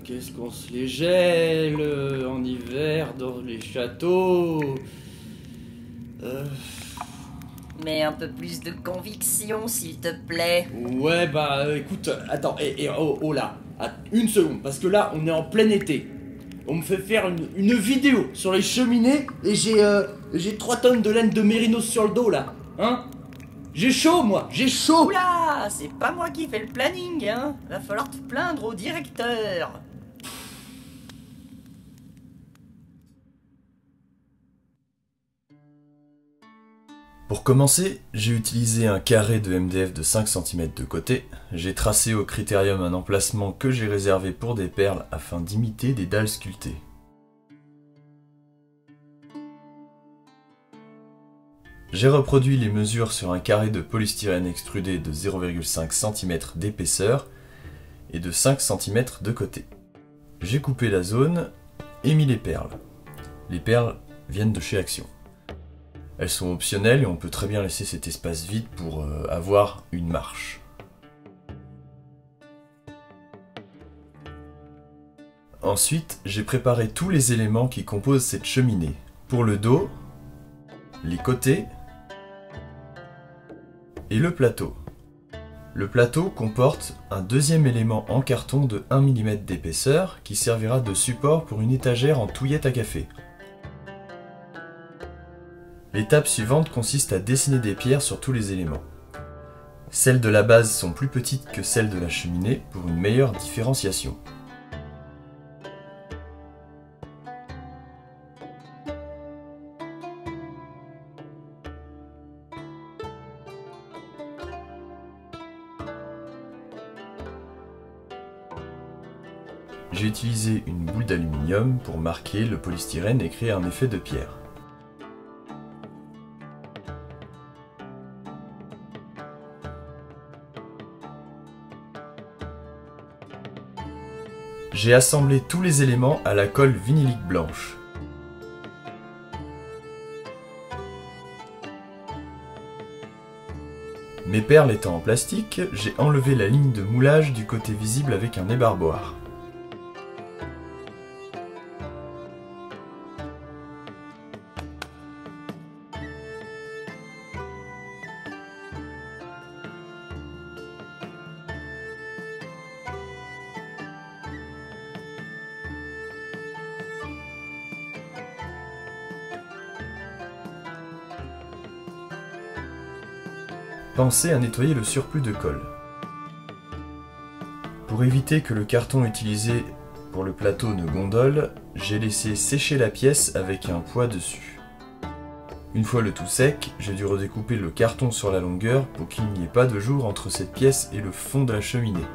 Qu'est-ce qu'on se les gèle en hiver dans les châteaux. Mais un peu plus de conviction, s'il te plaît. Ouais, bah écoute, attends, oh là, une seconde, parce que là, on est en plein été. On me fait faire une vidéo sur les cheminées et j'ai 3 tonnes de laine de mérinos sur le dos là, hein. J'ai chaud, moi, j'ai chaud. Oula, c'est pas moi qui fais le planning, hein. Va falloir te plaindre au directeur. Pour commencer, j'ai utilisé un carré de MDF de 5 cm de côté, j'ai tracé au critérium un emplacement que j'ai réservé pour des perles afin d'imiter des dalles sculptées. J'ai reproduit les mesures sur un carré de polystyrène extrudé de 0,5 cm d'épaisseur et de 5 cm de côté. J'ai coupé la zone et mis les perles. Les perles viennent de chez Action. Elles sont optionnelles et on peut très bien laisser cet espace vide pour avoir une marche. Ensuite, j'ai préparé tous les éléments qui composent cette cheminée. Pour le dos, les côtés et le plateau. Le plateau comporte un deuxième élément en carton de 1 mm d'épaisseur qui servira de support pour une étagère en touillette à café. L'étape suivante consiste à dessiner des pierres sur tous les éléments. Celles de la base sont plus petites que celles de la cheminée pour une meilleure différenciation. J'ai utilisé une boule d'aluminium pour marquer le polystyrène et créer un effet de pierre. J'ai assemblé tous les éléments à la colle vinylique blanche. Mes perles étant en plastique, j'ai enlevé la ligne de moulage du côté visible avec un ébarboir. Pensez à nettoyer le surplus de colle. Pour éviter que le carton utilisé pour le plateau ne gondole, j'ai laissé sécher la pièce avec un poids dessus. Une fois le tout sec, j'ai dû redécouper le carton sur la longueur pour qu'il n'y ait pas de jour entre cette pièce et le fond de la cheminée.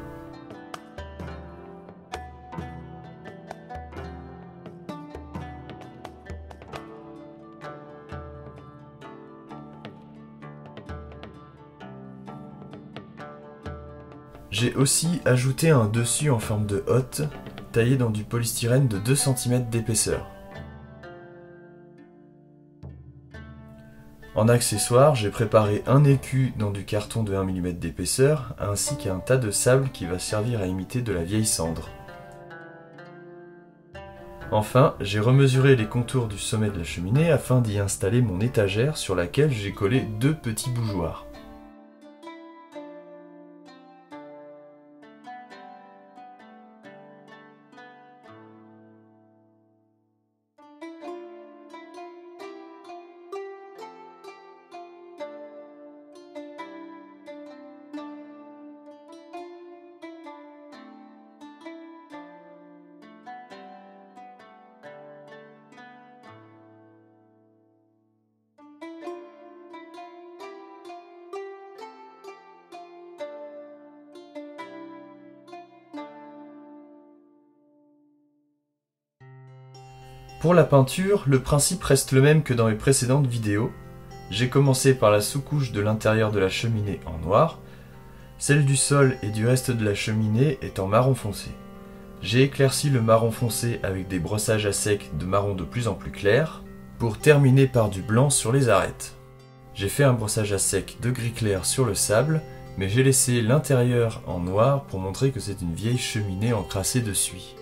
J'ai aussi ajouté un dessus en forme de hotte, taillé dans du polystyrène de 2 cm d'épaisseur. En accessoire, j'ai préparé un écu dans du carton de 1 mm d'épaisseur, ainsi qu'un tas de sable qui va servir à imiter de la vieille cendre. Enfin, j'ai remesuré les contours du sommet de la cheminée afin d'y installer mon étagère sur laquelle j'ai collé 2 petits bougeoirs. Pour la peinture, le principe reste le même que dans mes précédentes vidéos. J'ai commencé par la sous-couche de l'intérieur de la cheminée en noir, Celle du sol et du reste de la cheminée est en marron foncé. J'ai éclairci le marron foncé avec des brossages à sec de marron de plus en plus clair, pour terminer par du blanc sur les arêtes. J'ai fait un brossage à sec de gris clair sur le sable, mais j'ai laissé l'intérieur en noir pour montrer que c'est une vieille cheminée encrassée de suie.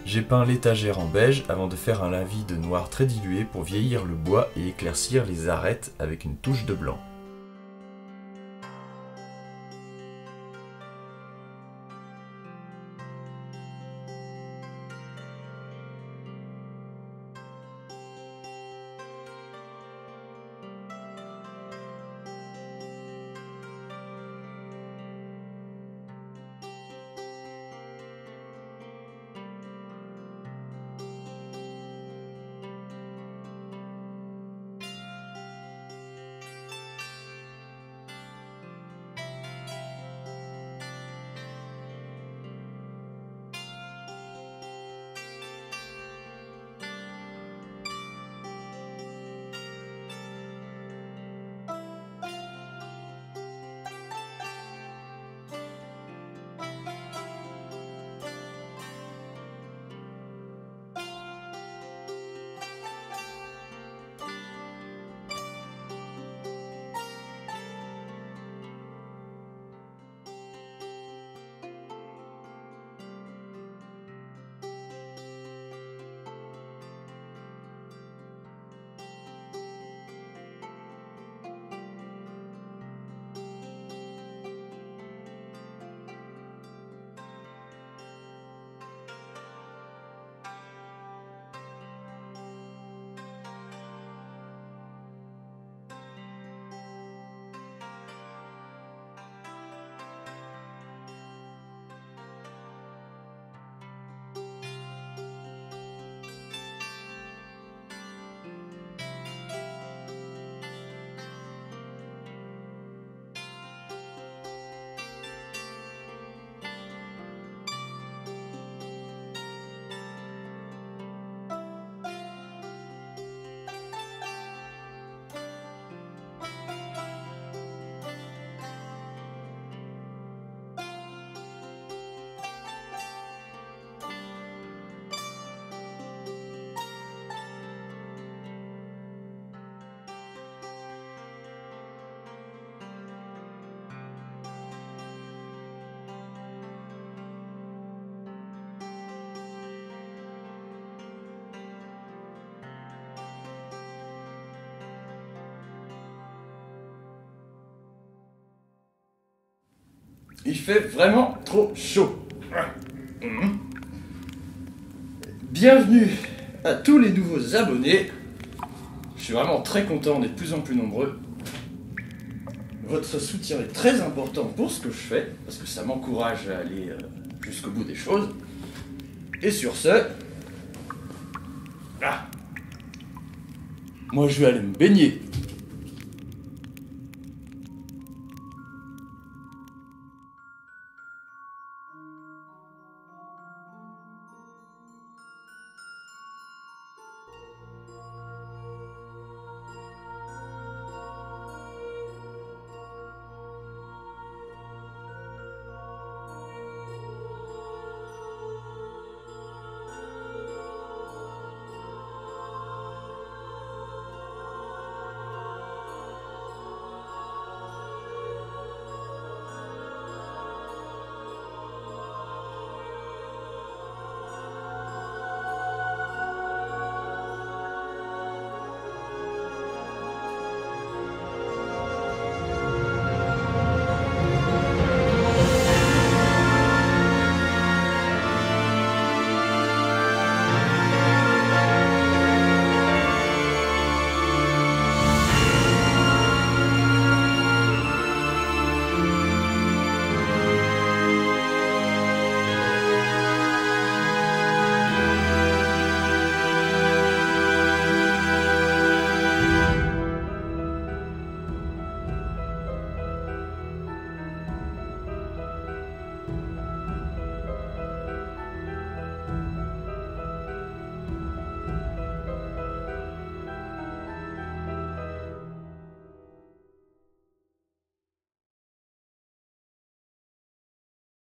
J'ai peint l'étagère en beige avant de faire un lavis de noir très dilué pour vieillir le bois et éclaircir les arêtes avec une touche de blanc. Il fait vraiment trop chaud. Bienvenue à tous les nouveaux abonnés. Je suis vraiment très content, on est de plus en plus nombreux. Votre soutien est très important pour ce que je fais, parce que ça m'encourage à aller jusqu'au bout des choses. Et sur ce... moi je vais aller me baigner.